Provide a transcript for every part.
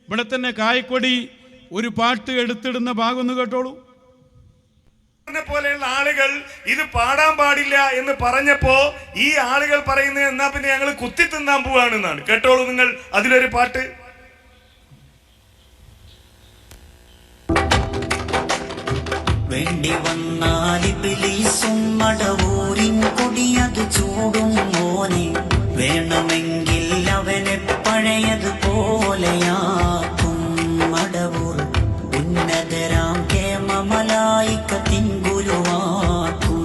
ഇവിടെ തന്നെ കായക്കൊടി ഒരു പാട്ട് എടുത്തിടുന്ന ഭാഗം ഒന്ന് കേട്ടോളൂ. പോലെയുള്ള ആളുകൾ ഇത് പാടാൻ പാടില്ല എന്ന് പറഞ്ഞപ്പോ ഈ ആളുകൾ പറയുന്നത് എന്നാ പിന്നെ ഞങ്ങൾ കുത്തി തിന്നാൻ പോവാണെന്നാണ്. കേട്ടോളൂ നിങ്ങൾ അതിലൊരു പാട്ട്. വേണ്ടി വന്നാൽ ഇബ്ലീസും മടവൂരിൻ കൊടിയത് ചൂടും മോനെ, വേണമെങ്കിൽ അവനെ പഴയതുപോലെയാക്കും മടവൂർ. ഉന്നതരാം കേമമലായിക്കത്തിൻ ഗുരുവാക്കും.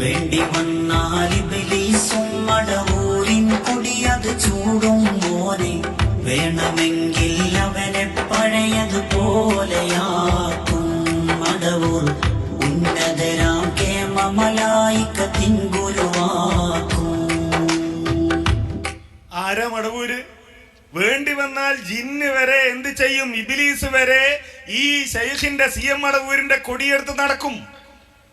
വേണ്ടി വന്നാൽ ഇബ്ലീസും മടവൂരിൻ കൊടിയത് ചൂടും മോനെ, വേണമെങ്കിൽ അവനെ പഴയതുപോലെയാക്കും മടവൂർ. ഉന്നതരാം കേമമലായിക്കത്തിൻ ഗുരുവാക്കും. ആരാ മടവൂര്? വേണ്ടി വന്നാൽ ജിന്ന് വരെ എന്ത് ചെയ്യും? ഇബ്ലീസ് വരെ ഈ ശൈഖിന്റെ CM മടവൂരിന്റെ കൊടിയെടുത്ത് നടക്കും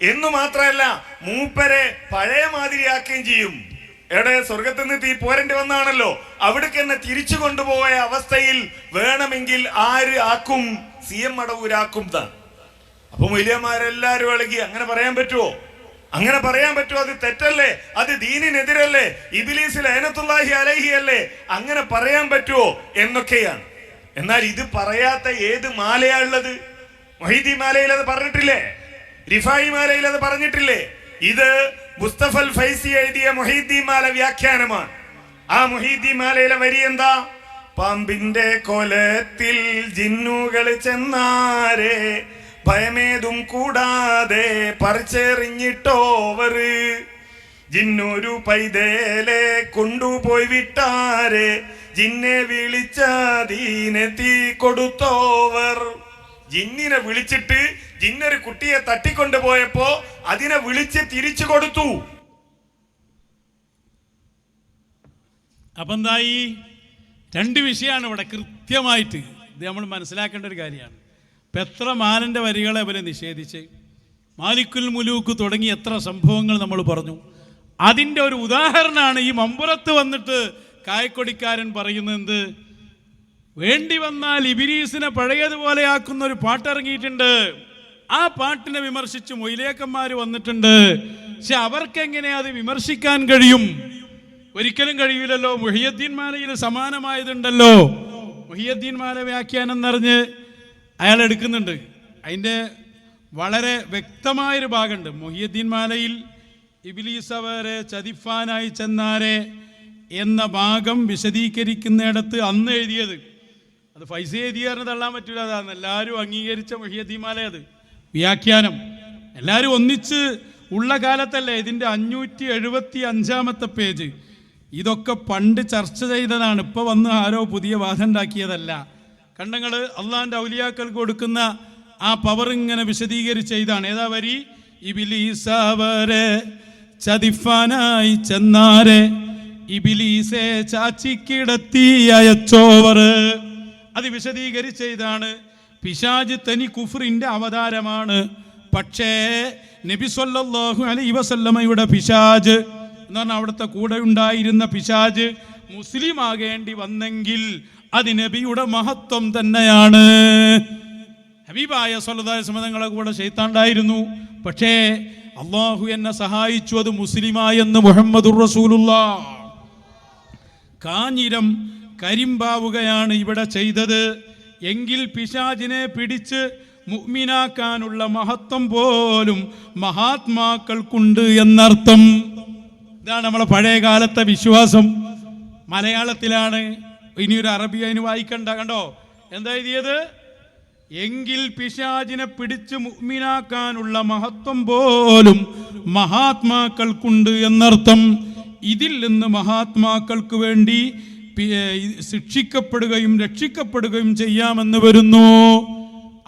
എന്നു മാത്രമല്ല മൂപ്പരെ പഴയ മാതിരിയാക്കുകയും ചെയ്യും. എവിടെ? സ്വർഗത്തിൽ നിന്ന് തീ പോരേണ്ടി വന്നാണല്ലോ, അവിടേക്ക് തന്നെ തിരിച്ചു കൊണ്ടുപോയ അവസ്ഥയിൽ വേണമെങ്കിൽ ആര് ആക്കും? CM മടവൂരാക്കും താൻ. അപ്പൊ വലിയമാരെല്ലാരും ഇളകി. അങ്ങനെ പറയാൻ പറ്റുമോ? അങ്ങനെ പറയാൻ പറ്റുമോ? അത് തെറ്റല്ലേ? അത് ദീനിനെതിരല്ലേ? ഇബ്ലീസ് ലഅനത്തുല്ലാഹി അലൈഹി അല്ലേ? അങ്ങനെ പറയാൻ പറ്റുമോ എന്നൊക്കെയാണ്. എന്നാൽ ഇത് പറയാത്ത ഏത് മാലയാ ഉള്ളത്? മൊഹീദ്ദീൻ മാലയിൽ അത് പറഞ്ഞിട്ടില്ലേ? റിഫായി മാലയിൽ അത് പറഞ്ഞിട്ടില്ലേ? ഇത് മുസ്തഫൽ ഫൈസി എഴുതിയ മൊഹീദ്ദീൻ മാല വ്യാഖ്യാനമാണ്. ആ മൊഹീദ്ദീൻ മാലയിലെ വരി എന്താ? പാമ്പിന്റെ കൊലത്തിൽ ജിന്നുകൾ ചെന്നാരെ, ഭയമേതും കൂടാതെ പറിച്ചെറിഞ്ഞിട്ടോവർ. ജിന്നൊരു പൈതേലെ കൊണ്ടുപോയി വിട്ടാരെ, ജിന്നെ വിളിച്ചതീനെ തീ കൊടുത്തോവർ. ജിന്നിനെ വിളിച്ചിട്ട് ജിന്നൊരു കുട്ടിയെ തട്ടിക്കൊണ്ടുപോയപ്പോ അതിനെ വിളിച്ച് തിരിച്ചു കൊടുത്തു. അപ്പം എന്തായി? രണ്ട് വിഷയമാണ് ഇവിടെ കൃത്യമായിട്ട്. ഇത് നമ്മൾ മനസ്സിലാക്കേണ്ട ഒരു കാര്യമാണ്. ഇപ്പം എത്ര മാലൻ്റെ വരികളെ അവരെ നിഷേധിച്ച്, മാലിക്കുൽ മുലൂക്ക് തുടങ്ങി എത്ര സംഭവങ്ങൾ നമ്മൾ പറഞ്ഞു. അതിൻ്റെ ഒരു ഉദാഹരണമാണ് ഈ മമ്പുറത്ത് വന്നിട്ട് കായക്കൊടിക്കാരൻ പറയുന്നത്. വേണ്ടി വന്നാൽ ഇബ്ലീസിനെ പഴയതുപോലെയാക്കുന്ന ഒരു പാട്ടിറങ്ങിയിട്ടുണ്ട്. ആ പാട്ടിനെ വിമർശിച്ച് മൊയിലേക്കന്മാർ വന്നിട്ടുണ്ട്. പക്ഷെ അവർക്കെങ്ങനെ അത് വിമർശിക്കാൻ കഴിയും? ഒരിക്കലും കഴിയില്ലല്ലോ. മുഹിയുദ്ദീൻ മാലയിൽ സമാനമായതുണ്ടല്ലോ. മുഹിയുദ്ദീൻ മാല വ്യാഖ്യാനം എന്നറിഞ്ഞ് അയാൾ എടുക്കുന്നുണ്ട്. അതിൻ്റെ വളരെ വ്യക്തമായൊരു ഭാഗമുണ്ട്. മുഹിയുദ്ദീൻ മാലയിൽ ഇബ്ലീസ് അവരെ ചതിഫാനായി ചെന്നാരെ എന്ന ഭാഗം വിശദീകരിക്കുന്നിടത്ത് അന്ന് എഴുതിയത്, അത് ഫൈസ എഴുതിയാറിന് തള്ളാൻ പറ്റില്ല. അതാണ് എല്ലാവരും അംഗീകരിച്ച മുഹിയുദ്ദീൻ മാല. അത് വ്യാഖ്യാനം എല്ലാവരും ഒന്നിച്ച് ഉള്ള കാലത്തല്ലേ. ഇതിൻ്റെ 575 പേജ്. ഇതൊക്കെ പണ്ട് ചർച്ച ചെയ്തതാണ്. ഇപ്പോൾ വന്ന് ആരോ പുതിയ വാദം ഉണ്ടാക്കിയതല്ല. കണ്ടങ്ങൾ അള്ളാഹിൻ്റെ ഔലിയാക്കൾക്ക് കൊടുക്കുന്ന ആ പവർ ഇങ്ങനെ വിശദീകരിച്ച് ചെയ്താണ്. ഏതാ വരി? ഇബ്ലീസ് അവരെ ചതിഫാനായി ചെന്നാരെ, ഇബ്ലീസെ ചാച്ചിക്കിടത്തി അയച്ചോവർ. അത് വിശദീകരിച്ച് ചെയ്താണ്. പിശാജ് തനി കുഫ്റിൻ്റെ അവതാരമാണ്. പക്ഷേ നബി സല്ലല്ലാഹു അലൈഹി വസല്ലമയുടെ പിശാജ് എന്ന് പറഞ്ഞാൽ അവിടുത്തെ കൂടെ ഉണ്ടായിരുന്ന പിശാജ് മുസ്ലിം ആകേണ്ടി വന്നെങ്കിൽ അത് നബിയുടെ മഹത്വം തന്നെയാണ്. ഹബീബായ സല്ലല്ലാഹു അലൈഹി വസല്ലം തങ്ങളുടെ കൂടെ ശൈത്താനുണ്ടായിരുന്നു. പക്ഷേ അള്ളാഹു എന്നെ സഹായിച്ചു, അത് മുസ്ലിമായെന്ന് മുഹമ്മദുർ റസൂലുള്ളാഹ്. കാഞ്ഞിരം കരിമ്പാവുകയാണ് ഇവിടെ ചെയ്തത്. എങ്കിൽ പിശാചിനെ പിടിച്ച് മുഅ്മിനാക്കാനുള്ള മഹത്വം പോലും മഹാത്മാക്കൾക്കുണ്ട് എന്നർത്ഥം. ഇതാണ് നമ്മളെ പഴയ കാലത്തെ വിശ്വാസം. മലയാളത്തിലാണ്. ഇനിയൊരു അറബി അതിന് വായിക്കണ്ട. കണ്ടോ എന്താ എഴുതിയത്? എങ്കിൽ പിശാചിനെ പിടിച്ച് മുഅ്മിനാക്കാനുള്ള മഹത്വം പോലും മഹാത്മാക്കൾക്കുണ്ട് എന്നർത്ഥം. ഇതിൽ നിന്ന് മഹാത്മാക്കൾക്ക് വേണ്ടി ശിക്ഷിക്കപ്പെടുകയും രക്ഷിക്കപ്പെടുകയും ചെയ്യാമെന്ന് വരുന്നു.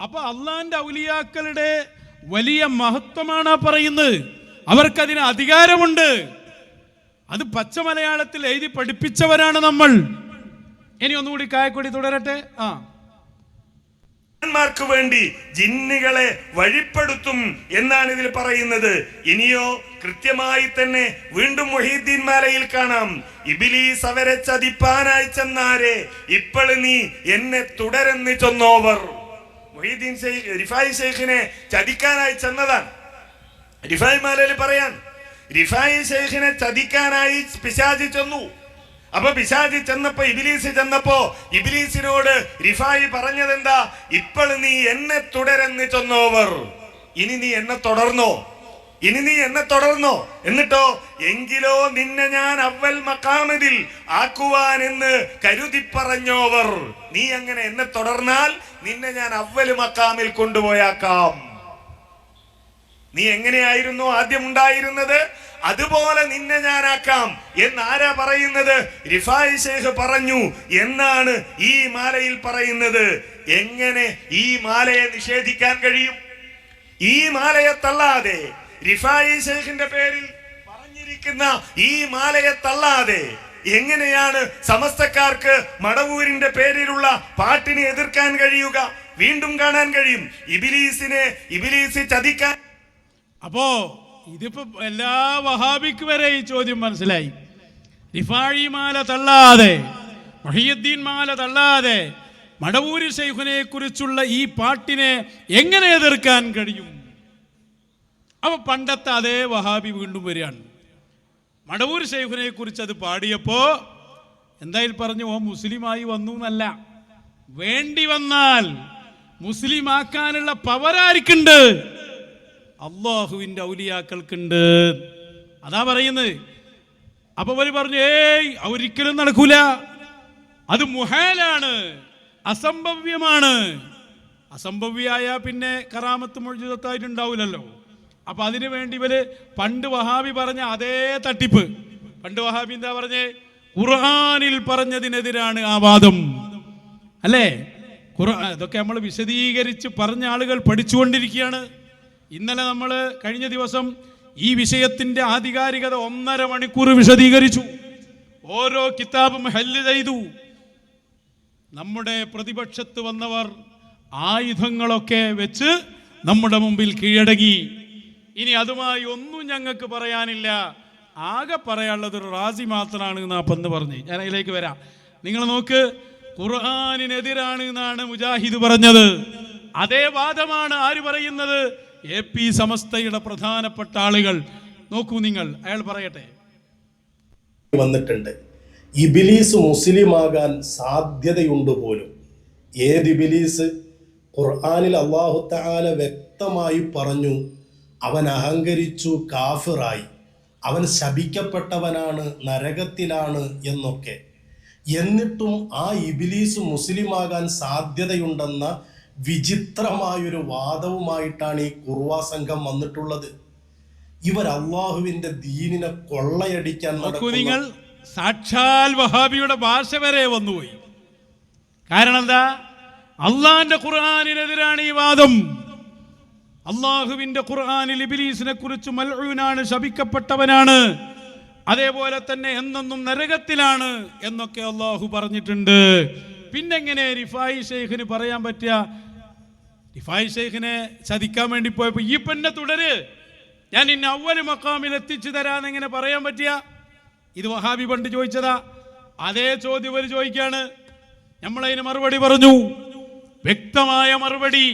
അപ്പൊ അള്ളാന്റെ ഔലിയാക്കളുടെ വലിയ മഹത്വമാണ് പറയുന്നത്. അവർക്കതിന് അധികാരമുണ്ട്. അത് പച്ച മലയാളത്തിൽ എഴുതി പഠിപ്പിച്ചവരാണ് നമ്മൾ. ഇനി ഒന്നുകൂടി കായക്കൊടി തുടരട്ടെ. ന്മാർക്ക് വേണ്ടി ജിന്നുകളെ വഴിപ്പെടുത്തും എന്നാണ് ഇതിൽ പറയുന്നത്. ഇനിയോ കൃത്യമായി തന്നെ വീണ്ടും മുഹീദ്ദീൻ മാലയിൽ കാണാം, ഇബ്ലീസ് അവരെ ചതിപ്പാനായി ചെന്നാരെ ഇപ്പോൾ നീ എന്നെ തുടരെന്ന് ചൊന്നോവർ. മുഹീദ്ദീൻ റിഫായി ശൈഖിനെ ചതിക്കാനായി ചെന്നതാണ്. റിഫായി മാലയിൽ പറയാൻ, റിഫായി ശൈഖിനെ ചതിക്കാനായി പിശാചി ചെന്നു. അപ്പൊ പിശാചി ചെന്നപ്പോ, ഇബ്ലീസ് ചെന്നപ്പോ ഇബ്ലീസിനോട് റിഫായി പറഞ്ഞതെന്താ? ഇപ്പോൾ നീ എന്നെ തുടരെന്ന് ചൊന്നോവർ. ഇനി നീ എന്നെ തുടർന്നോ, ഇനി നീ എന്നെ തുടർന്നോ. എന്നിട്ടോ, എങ്കിലോ നിന്നെ ഞാൻ അവൽ മഖാമിൽ ആക്കുവാൻ എന്ന് കരുതി പറഞ്ഞോവർ. നീ അങ്ങനെ എന്നെ തുടർന്നാൽ നിന്നെ ഞാൻ അവൽ മഖാമിൽ കൊണ്ടുപോയാക്കാം. നീ എങ്ങനെയായിരുന്നു ആദ്യം ഉണ്ടായിരുന്നത്, അതുപോലെ നിന്നെ ഞാനാക്കാം എന്നാരാ പറയുന്നത്? റിഫായി ശൈഖ് പറഞ്ഞു എന്നാണ് ഈ മാലയിൽ പറയുന്നത്. എങ്ങനെ ഈ മാലയെ നിഷേധിക്കാൻ കഴിയും? ഈ മാലയെ തള്ളാതെ, റിഫായി ശൈഖിന്റെ പേരിൽ പറഞ്ഞിരിക്കുന്ന ഈ മാലയെ തള്ളാതെ എങ്ങനെയാണ് സമസ്തക്കാർക്ക് മടവൂരിന്റെ പേരിലുള്ള പാട്ടിനെ എതിർക്കാൻ കഴിയുക? വീണ്ടും കാണാൻ കഴിയും, ഇബ്ലീസ് ചതിക്കാൻ. അപ്പോ ഇതിപ്പോ എല്ലാ വഹാബിക്ക് വരെ ഈ ചോദ്യം മനസ്സിലായി. റിഫായി മാല തള്ളാതെ, മുഹയ്യിദ്ദീൻ മാല തള്ളാതെ മടവൂരി ശൈഖിനെ കുറിച്ചുള്ള ഈ പാട്ടിനെ എങ്ങനെ എതിർക്കാൻ കഴിയും? അപ്പൊ പണ്ടത്തെ അതേ വഹാബി വീണ്ടും വരികയാണ്. മടവൂർ ശൈഖിനെ കുറിച്ച് അത് പാടിയപ്പോ എന്തായാലും പറഞ്ഞു, ഓ മുസ്ലിമായി വന്നു എന്നല്ല, വേണ്ടി വന്നാൽ മുസ്ലിം ആക്കാനുള്ള പവർ ആർക്കുണ്ട്? അള്ളാഹുവിൻ്റെ ഔലിയാക്കൾക്കുണ്ട്. അതാ പറയുന്നത്. അപ്പൊ അവര് പറഞ്ഞു, ഏയ് ഒരിക്കലും നടക്കൂല, അത് മുഹാലാണ്, അസംഭവ്യമാണ്. അസംഭവ്യായ പിന്നെ കറാമത്ത് മുഅ്ജിസത്തായിട്ടുണ്ടാവില്ലല്ലോ. അപ്പൊ അതിനു വേണ്ടി ഇവര് പണ്ട് വഹാബി പറഞ്ഞ അതേ തട്ടിപ്പ്. പണ്ട് വഹാബി എന്താ പറഞ്ഞേ? ഖുർആനിൽ പറഞ്ഞതിനെതിരാണ് ആ വാദം, അല്ലേ? ഇതൊക്കെ നമ്മൾ വിശദീകരിച്ച് പറഞ്ഞ ആളുകൾ പഠിച്ചുകൊണ്ടിരിക്കുകയാണ്. ഇന്നലെ നമ്മൾ കഴിഞ്ഞ ദിവസം ഈ വിഷയത്തിന്റെ ആധികാരികത 1.5 മണിക്കൂർ വിശദീകരിച്ചു. ഓരോ കിതാബും ഹല്ല് ചെയ്തു. നമ്മുടെ പ്രതിപക്ഷത്ത് വന്നവർ ആയുധങ്ങളൊക്കെ വെച്ച് നമ്മുടെ മുമ്പിൽ കീഴടങ്ങി. ഇനി അതുമായി ഒന്നും ഞങ്ങൾക്ക് പറയാനില്ല, ആകെ പറയാനുള്ളത് ഒരു റാസി മാത്രമാണ് എന്നാ പന്ന് പറഞ്ഞ്. ഞാൻ അതിലേക്ക് വരാം. നിങ്ങൾ നോക്ക്, ഖുർആനിനെതിരാണ് എന്നാണ് മുജാഹിദ് പറഞ്ഞത്. അതേ വാദമാണ് ആര് പറയുന്നത്? AP സമസ്തയുടെ പ്രധാനപ്പെട്ട ആളുകൾ. നോക്കൂ നിങ്ങൾ, അയാൾ പറയട്ടെ. വന്നിട്ടുണ്ട്, ഇബ്ലീസ് മുസ്ലിമാകാൻ സാധ്യതയുണ്ട് പോലും. ഏത് ഇബ്ലീസ്? ഖുർആനിൽ അല്ലാഹു തആല വ്യക്തമായി പറഞ്ഞു, അവൻ അഹങ്കരിച്ചു, കാഫിറായി, അവൻ ശപിക്കപ്പെട്ടവനാണ്, നരകത്തിലാണ് എന്നൊക്കെ. എന്നിട്ടും ആ ഇബ്ലീസ് മുസ്ലിമാകാൻ സാധ്യതയുണ്ടെന്ന വിചിത്രമായൊരു വാദവുമായിട്ടാണ് ഈ ഖുർആ സംഘം വന്നിട്ടുള്ളത്. ഇവർ അള്ളാഹുവിന്റെ ദീനിനെ കൊള്ളയടിക്കാൻ നിങ്ങൾ സാക്ഷാൽ വഹാബിയുടെ ഭാഷ വരെ വന്നുപോയി. കാരണം എന്താ? അള്ളാഹിന്റെ ഖുർആനിനെതിരാണ് ഈ വാദം. അള്ളാഹുവിന്റെ ഖുർആനിൽ ഇബ്ലീസിനെ കുറിച്ച് മൽഊനാണ്, ശപിക്കപ്പെട്ടവനാണ്, അതേപോലെ തന്നെ എന്നെന്നും നരകത്തിലാണ് എന്നൊക്കെ അള്ളാഹു പറഞ്ഞിട്ടുണ്ട്. പിന്നെങ്ങനെ റിഫായി ശൈഖിന് പറയാൻ പറ്റുക? റിഫായി ശൈഖിനെ ചതിക്കാൻ വേണ്ടി പോയപ്പോ ഈ പെണ്ണെ തുടര്, ഞാൻ ഇന്ന അവ്വല് മഖാമിൽ എത്തിച്ചു തരാന്ന് എങ്ങനെ പറയാൻ പറ്റിയ? ഇത് വഹാബി പണ്ട് ചോദിച്ചതാ. അതേ ചോദ്യം ഇവർ ചോദിക്കാണ്. നമ്മളതിന് മറുപടി പറഞ്ഞു, വ്യക്തമായ മറുപടി.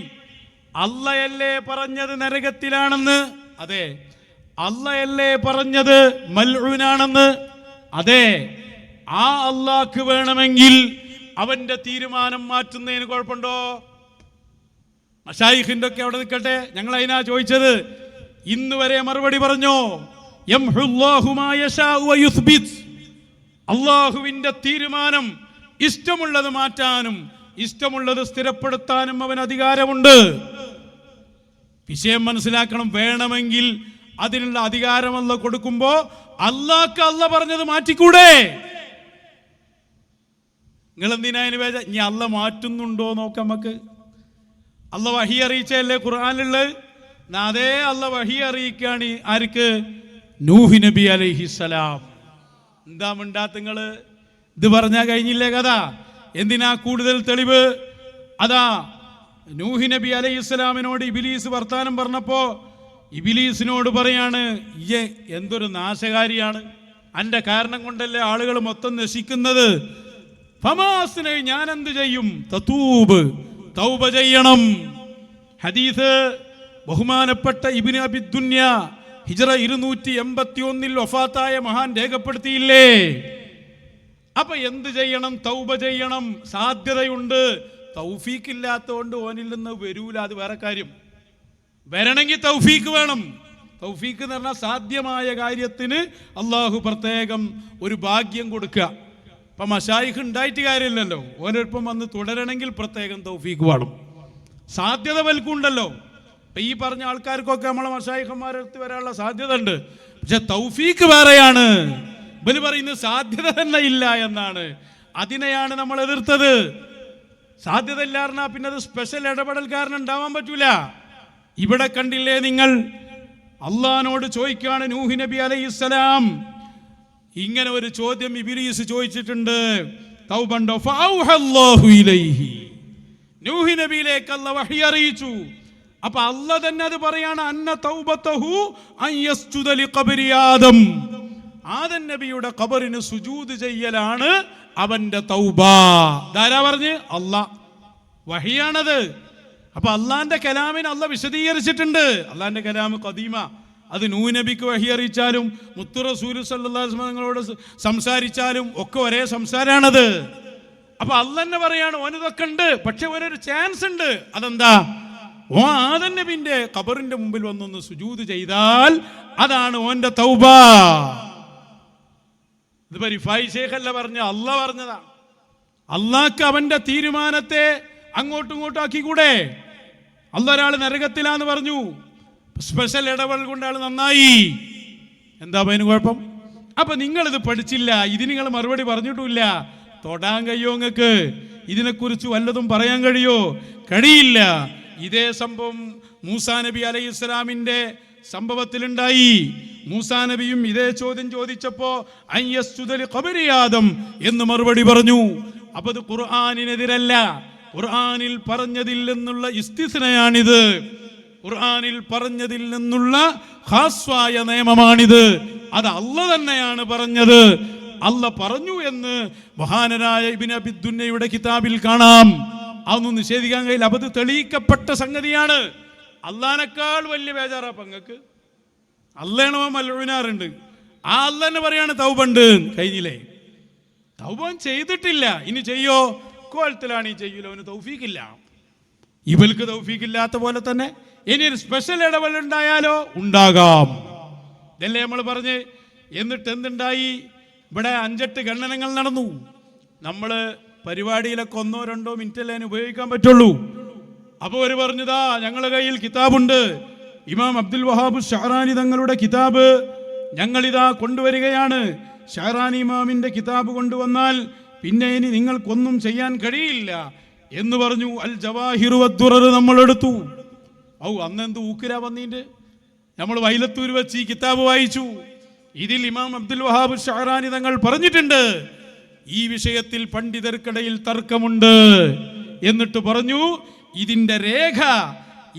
അള്ളയല്ലേ പറഞ്ഞത് നരകത്തിലാണെന്ന്? അതെ. അള്ളയല്ലേ പറഞ്ഞത് മൽഊനാണെന്ന്? അതെ. ആ അള്ളാഹ്ക്ക് വേണമെങ്കിൽ അവന്റെ തീരുമാനം മാറ്റുന്നതിന് കുഴപ്പമുണ്ടോ? മശായിഖിന്റെ ഒക്കെ അവിടെ നിൽക്കട്ടെ, ഞങ്ങൾ അതിനാ ചോദിച്ചത്. ഇന്ന് വരെ മറുപടി പറഞ്ഞോ? യംഹുല്ലാഹു മാ യശാഉ വയുസ്ബിത്. അള്ളാഹുവിന്റെ തീരുമാനം ഇഷ്ടമുള്ളത് മാറ്റാനും ഇഷ്ടമുള്ളത് സ്ഥിരപ്പെടുത്താനും അവന് അധികാരമുണ്ട്. വിഷയം മനസ്സിലാക്കണം. വേണമെങ്കിൽ അതിനുള്ള അധികാരം അല്ല കൊടുക്കുമ്പോ അള്ളാഹ്ക്ക് അല്ല പറഞ്ഞത് മാറ്റിക്കൂടെ? നിങ്ങൾ എന്തിനാ അതിന് വേദ? ഇനി അല്ല മാറ്റുന്നുണ്ടോ നോക്കാം നമുക്ക്. അല്ല വഹി അറിയിച്ചല്ലേ ഖുർആനിലുള്ളത്. അതേ അല്ല വഹി അറിയിക്കാണ് ആർക്ക്? നൂഹ് നബി അലൈഹിസ്സലാം. എന്താ മിണ്ടാത്തങ്ങള്? ഇത് പറഞ്ഞാൽ കഴിഞ്ഞില്ലേ കഥ? എന്തിനാ കൂടുതൽ തെളിവ്? അതാ നൂഹ് നബി അലൈഹി ഇസ്ലാമിനോട് ഇബ്ലീസ് വർത്താനം പറഞ്ഞപ്പോൾ ഇബ്ലീസിനോട് പറയാണ്, ഇയ്യേ എന്തൊരു നാശകാരിയാണ്, അന്റെ കാരണം കൊണ്ടല്ലേ ആളുകൾ മൊത്തം നശിക്കുന്നത്. ഫമാസ്നെ ഞാൻ എന്ത് ചെയ്യും, തതൂബ് തൗബ ചെയ്യണം. ഹദീസ് ബഹുമാനപ്പെട്ട ഇബ്നു അബി ദുനിയ ഹിജ്റ 281 വഫാത്തായ മഹാൻ രേഖപ്പെടുത്തിയില്ലേ. അപ്പൊ എന്ത് ചെയ്യണം, തൗബ ചെയ്യണം. സാധ്യതയുണ്ട്, തൗഫീഖ് ഇല്ലാത്തതുകൊണ്ട് ഓനിൽ നിന്ന് വരൂല, അത് വേറെ കാര്യം. വരണമെങ്കിൽ തൗഫീഖ് വേണം. തൗഫീഖ് എന്ന് പറഞ്ഞാൽ സാധ്യമായ കാര്യത്തിന് അള്ളാഹു പ്രത്യേകം ഒരു ഭാഗ്യം കൊടുക്കുക. ഇപ്പൊ മശായിഖ് ഉണ്ടായിട്ട് കാര്യമില്ലല്ലോ, ഓരോപ്പം വന്ന് തുടരണമെങ്കിൽ പ്രത്യേകം തൗഫീഖ് വേണം. സാധ്യത വൽക്കുണ്ടല്ലോ. ഇപ്പൊ ഈ പറഞ്ഞ ആൾക്കാർക്കൊക്കെ നമ്മളെ മശായിഖന്മാരെടുത്ത് വരാനുള്ള സാധ്യത ഉണ്ട്, പക്ഷെ തൗഫീഖ് വേറെയാണ്. ഇവര് പറയുന്നത് സാധ്യത തന്നെ ഇല്ല എന്നാണ്. അതിനെയാണ് നമ്മൾ എതിർത്തത്. സാധ്യത ഇല്ല പറഞ്ഞാൽ പിന്നെ അത് സ്പെഷ്യൽ ഇടപെടൽക്കാരൻ ഉണ്ടാവാൻ പറ്റൂല. ഇവിടെ കണ്ടില്ലേ നിങ്ങൾ, അള്ളാഹിനോട് ചോദിക്കുകയാണ് നൂഹ് നബി അലൈഹിസ്സലാം. ഇങ്ങനെ ഒരു ചോദ്യം ഇബ്ലീസ് ചോദിച്ചിട്ടുണ്ട്. തൗബണ്ടോ ഫഔഹല്ലാഹു ഇലൈഹി, നൂഹ് നബിയിലേക്ക് അല്ലാഹു വഹി അറിയിച്ചു. അപ്പൊ അല്ലാഹ് തന്നെ അത് പറയാണ്, അന്ന തൗബതഹു അൻ യസ്ജുദ ലിഖബ്രി ആദം, ആദം നബിയുടെ ഖബറിന് സുജൂദ് ചെയ്യലാണ് അവന്റെ തൗബ. ധാരാ പറഞ്ഞ് അല്ലാഹ്, വഹിയാണത്. അപ്പൊ അള്ളാന്റെ കലാമിനെ അള്ളാഹ് വിശദീകരിച്ചിട്ടുണ്ട്. അള്ളാന്റെ കലാം ഖദീമ, അത് നൂഹ് നബിക്ക് വഹി അറിയിച്ചാലും മുത്തു റസൂൽ സല്ലല്ലാഹു അലൈഹി വസല്ലം തങ്ങളോട് സംസാരിച്ചാലും ഒക്കെ ഒരേ സംസാരമാണത്. അപ്പൊ അള്ളാഹ് തന്നെ പറയാണ് ഓനിതൊക്കെ ഉണ്ട്, പക്ഷെ ഓനൊരു ചാൻസ് ഉണ്ട്. അതെന്താ, ഓ ആദം നബിന്റെ ഖബറിന്റെ മുമ്പിൽ വന്നൊന്ന് സുജൂദ് ചെയ്താൽ അതാണ് ഓന്റെ തൗബ. ഇത് റിഫായി ശൈഖ് അല്ല പറഞ്ഞ, അള്ളാഹ് പറഞ്ഞതാ. അള്ളാഹ്ക്ക് അവന്റെ തീരുമാനത്തെ അങ്ങോട്ടും ഇങ്ങോട്ടും ആക്കിക്കൂടെ? അള്ളാഹ് ഒരാൾ നരകത്തിലാന്ന് പറഞ്ഞു, സ്പെഷ്യൽ ഇടപെടൽ കൊണ്ട് ആൾ നന്നായി, എന്താ അതിന് കുഴപ്പം? അപ്പൊ നിങ്ങളിത് പഠിച്ചില്ല, ഇതിന് നിങ്ങൾ മറുപടി പറഞ്ഞിട്ടില്ല. തൊടാൻ കഴിയോ നിങ്ങൾക്ക്? ഇതിനെക്കുറിച്ച് വല്ലതും പറയാൻ കഴിയോ? കഴിയില്ല. ഇതേ സംഭവം മൂസാ നബി അലൈഹി ഇസ്ലാമിന്റെ സംഭവത്തിലുണ്ടായി. മൂസാ നബിയും ഇതേ ചോദ്യം ചോദിച്ചപ്പോ ആദം എന്ന് മറുപടി പറഞ്ഞു. അപ്പൊ അത് ഖുർആനിനെതിരല്ല, ഖുർആനിൽ പറഞ്ഞതിൽ നിന്നുള്ള ഇസ്തിസ്നയാണിത്, ഖുർആനിൽ പറഞ്ഞതിൽ നിന്നുള്ള ഖാസ്വായ നിയമമാണിത്. അത് അല്ലാഹ് തന്നെയാണ് പറഞ്ഞത്. അല്ലാഹ് പറഞ്ഞു എന്ന് മഹാനരായ ഇബ്നു അബി ദുനിയയുടെ കിതാബിൽ കാണാം. അതൊന്നും നിഷേധിക്കാൻ കഴിയില്ല. അപ്പൊ അത് തെളിയിക്കപ്പെട്ട സംഗതിയാണ്. അള്ളാഹിനേക്കാൾ വലിയ ബേജാറാ പങ്കക്ക്. അള്ളാഹ് മൽഊനാറുണ്ട്, ആ അള്ളാഹ് തന്നെ പറയാണ് തൗബണ്ട്. കഴിഞ്ഞില്ലേ? തൗബ ചെയ്തിട്ടില്ല, ഇനി ചെയ്യോ? കോലത്തിലാണ് ഈ ചെയ്യൂല, അവന് തൗഫീഖില്ല. ഇവർക്ക് തൗഫീഖില്ലാത്ത പോലെ തന്നെ ഇനി ഒരു സ്പെഷ്യൽ ഇടപെടൽ ഉണ്ടായാലോ? ഉണ്ടാകാം. ഇതല്ലേ നമ്മൾ പറഞ്ഞ്. എന്നിട്ട് എന്തുണ്ടായി? ഇവിടെ 5-8 ഖണ്ഡനങ്ങൾ നടന്നു. നമ്മൾ പരിപാടിയിലൊക്കെ 1-2 മിനിറ്റല്ലേ ഉപയോഗിക്കാൻ പറ്റുള്ളൂ. അപ്പോൾ അവർ പറഞ്ഞതാ, ഞങ്ങളുടെ കയ്യിൽ കിതാബുണ്ട്, ഇമാം അബ്ദുൽ വഹാബ് ഷഹറാനി തങ്ങളുടെ കിതാബ് ഞങ്ങളിതാ കൊണ്ടുവരികയാണ്. ഷഹറാനി ഇമാമിന്റെ കിതാബ് കൊണ്ടുവന്നാൽ പിന്നെ ഇനി നിങ്ങൾക്കൊന്നും ചെയ്യാൻ കഴിയില്ല എന്ന് പറഞ്ഞു. അൽ ജവാഹിറു വദ്ദുറർ നമ്മൾ എടുത്തു. അന്നെന്ത് ഊക്കിരാ വന്നീൻ്റെ. നമ്മൾ വൈലത്തൂർ വെച്ച് ഈ കിതാബ് വായിച്ചു. ഇതിൽ ഇമാം അബ്ദുൽ വഹാബ് ഷഹറാനി തങ്ങൾ പറഞ്ഞിട്ടുണ്ട്, ഈ വിഷയത്തിൽ പണ്ഡിതർക്കിടയിൽ തർക്കമുണ്ട്. എന്നിട്ട് പറഞ്ഞു, ഇതിന്റെ രേഖ,